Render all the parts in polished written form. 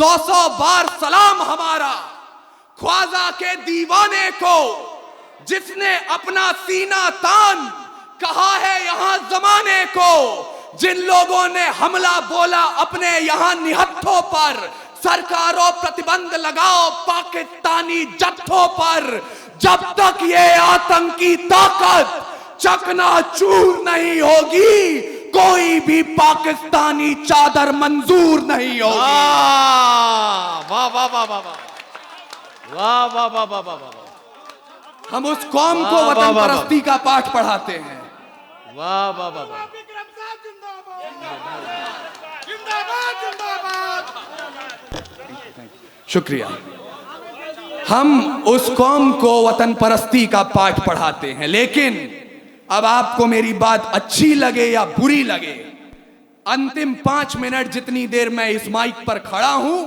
100 बार सलाम हमारा ख्वाजा के दीवाने को, जिसने अपना सीना तान कहा है यहां जमाने को। जिन लोगों ने हमला बोला अपने यहां निहत्थों पर, सरकारों प्रतिबंध लगाओ पाकिस्तानी जत्थों पर। जब तक ये आतंकी ताकत चकनाचूर नहीं होगी, कोई भी पाकिस्तानी चादर मंजूर नहीं होगी। वाह वाह वाह वाह वाह वाह वाह वाह वाह वाह वाह। हम उस कौम को वतन परस्ती का पाठ पढ़ाते हैं। वाह वाह वाह वाह। शुक्रिया। हम उस कौम को वतन परस्ती का पाठ पढ़ाते हैं, लेकिन अब आपको मेरी बात अच्छी लगे या बुरी लगे, अंतिम 5 मिनट जितनी देर मैं इस माइक पर खड़ा हूं,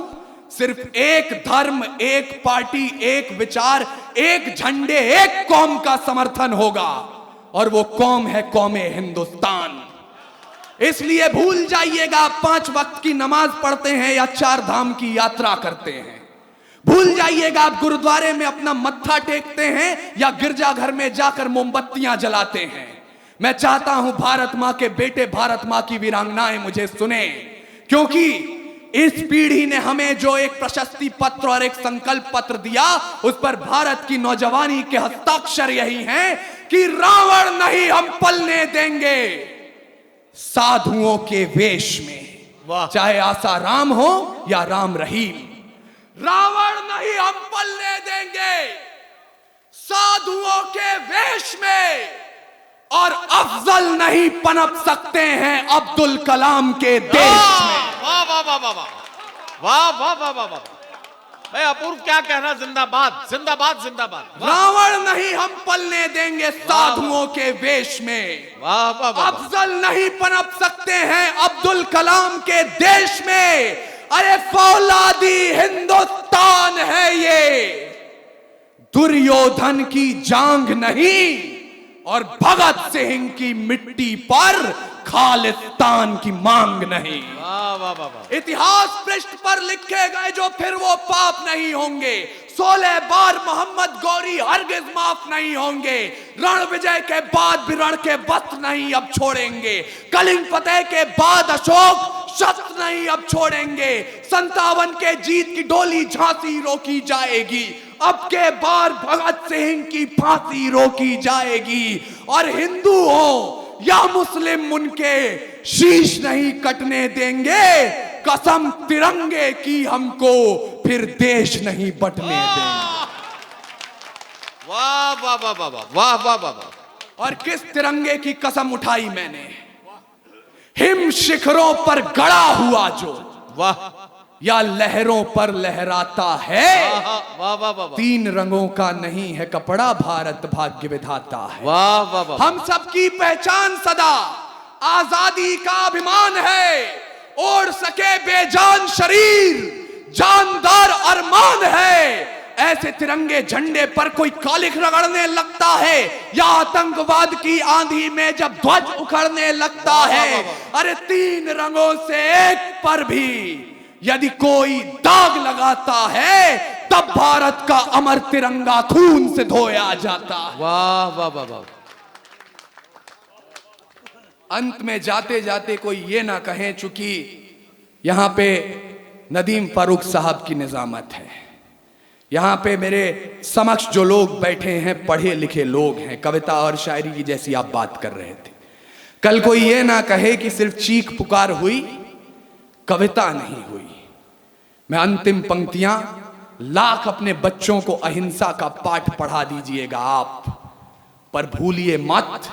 सिर्फ एक धर्म, एक पार्टी, एक विचार, एक झंडे, एक कौम का समर्थन होगा, और वो कौम है कौमे हिंदुस्तान। इसलिए भूल जाइएगा 5 वक्त की नमाज पढ़ते हैं या 4 धाम की यात्रा करते हैं। भूल जाइएगा आप गुरुद्वारे में अपना मत्था टेकते हैं या गिरजाघर में जाकर मोमबत्तियां जलाते हैं। मैं चाहता हूं भारत मां के बेटे, भारत मां की वीरांगनाएं मुझे सुने, क्योंकि इस पीढ़ी ने हमें जो एक प्रशस्ति पत्र और एक संकल्प पत्र दिया, उस पर भारत की नौजवानी के हस्ताक्षर यही हैं कि रावण नहीं हम पलने देंगे साधुओं के वेश में, चाहे आसाराम हो या राम रहीम। रावण नहीं हम पलने देंगे साधुओं के वेश में, और अफजल नहीं पनप सकते हैं अब्दुल कलाम के देश में। वाह वाह वाह वाह वाह वाह वाह वाह वाह। भाई अपूर्व क्या कहना, जिंदाबाद जिंदाबाद जिंदाबाद। रावण नहीं हम पलने देंगे साधुओं के वेश में, वाह वाह वाह। अफजल नहीं पनप सकते हैं अब्दुल कलाम के देश में। अरे फौलादी हिंदुस्तान है ये, दुर्योधन की जांग नहीं और भगत सिंह की मिट्टी पर खालिस्तान की मांग नहीं। वाह वाह वाह। इतिहास पृष्ठ पर लिखे गए जो फिर वो पाप नहीं होंगे। 16 बार मोहम्मद गौरी हरगिज माफ नहीं होंगे। रण विजय के बाद भी रण के वस्त्र नहीं अब छोड़ेंगे। कलिंग फतेह के बाद अशोक शस्त्र नहीं अब छोड़ेंगे। 57 के जीत की डोली झांसी रोकी जाएगी। अब के बार भगत सिंह की फांसी रोकी जाएगी। और हिंदू हो या मुस्लिम उनके शीश नहीं कटने देंगे। कसम तिरंगे की हमको फिर देश नहीं बटने देंगे। वाह वाह वाह वाह वाह वाह वाह। और किस तिरंगे की कसम उठाई मैंने, हिम शिखरों पर गड़ा हुआ जो, वाह, या लहरों पर लहराता है। वाह वाह वाह। 3 रंगों का नहीं है कपड़ा, भारत भाग्य विधाता है। वाह वाह वाह। हम सबकी पहचान सदा आजादी का अभिमान है। ओढ़ सके बेजान शरीर जानदार अरमान है। ऐसे तिरंगे झंडे पर कोई कालिख रगड़ने लगता है, या आतंकवाद की आंधी में जब ध्वज उखड़ने लगता है। अरे 3 रंगों से एक पर भी यदि कोई दाग लगाता है, तब भारत का अमर तिरंगा खून से धोया जाता है। वाह वाह वाह वाह। अंत में जाते जाते कोई ये ना कहे, चूंकि यहां पे नदीम फारूक साहब की निजामत है, यहां पे मेरे समक्ष जो लोग बैठे हैं पढ़े लिखे लोग हैं, कविता और शायरी की जैसी आप बात कर रहे थे। कल कोई ये ना कहे कि सिर्फ चीख पुकार हुई, कविता नहीं हुई। मैं अंतिम पंक्तियां लाख अपने बच्चों को अहिंसा का पाठ पढ़ा दीजिएगा आप, पर भूलिए मत,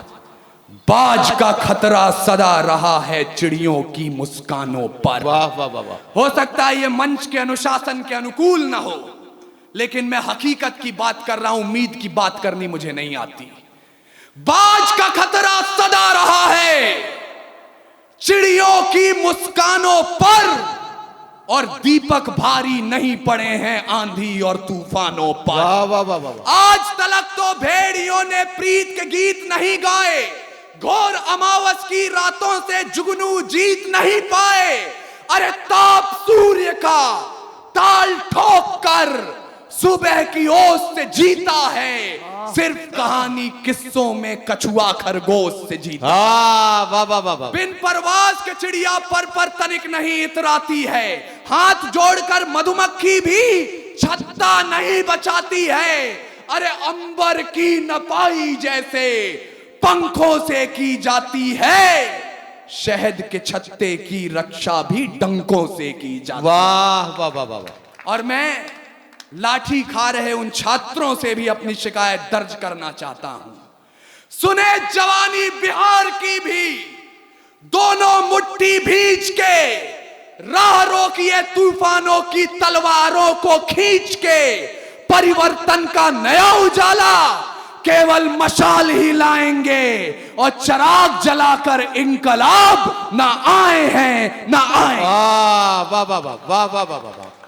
बाज का खतरा सदा रहा है चिड़ियों की मुस्कानों पर। वाह वाह वाह वाह। हो सकता है ये मंच के अनुशासन के अनुकूल ना हो, लेकिन मैं हकीकत की बात कर रहा हूं, उम्मीद की बात करनी मुझे नहीं आती। बाज का खतरा सदा रहा है चिड़ियों की मुस्कानों पर, और दीपक भारी नहीं पड़े हैं आंधी और तूफानों पर। वाह वाह वाह वाह। आज तलक तो भेड़ियों ने प्रीत के गीत नहीं गाए, घोर अमावस की रातों से जुगनू जीत नहीं पाए। अरे ताप सूर्य का ताल ठोक कर सुबह की ओस से जीता है, सिर्फ कहानी किस्सों में कछुआ खरगोश से जीता। वाह वाह वाह वाह। बिन परवाज के चिड़िया पर तनिक नहीं इतराती है, हाथ जोड़कर मधुमक्खी भी छत्ता नहीं बचाती है। अरे अंबर की नपाई जैसे पंखों से की जाती है, शहद के छत्ते की रक्षा भी डंकों से की जाती है। वाह वाह वाह वाह वाह। और मैं लाठी खा रहे उन छात्रों से भी अपनी शिकायत दर्ज करना चाहता हूं। सुने जवानी बिहार की भी, दोनों मुट्ठी भींच के राह रोकिए तूफानों की तलवारों को खींच के। परिवर्तन का नया उजाला केवल मशाल ही लाएंगे, और चिराग जलाकर इनकलाब ना आए हैं ना आए। वाह वाह वाह वाह वाह वाह वाह वाह।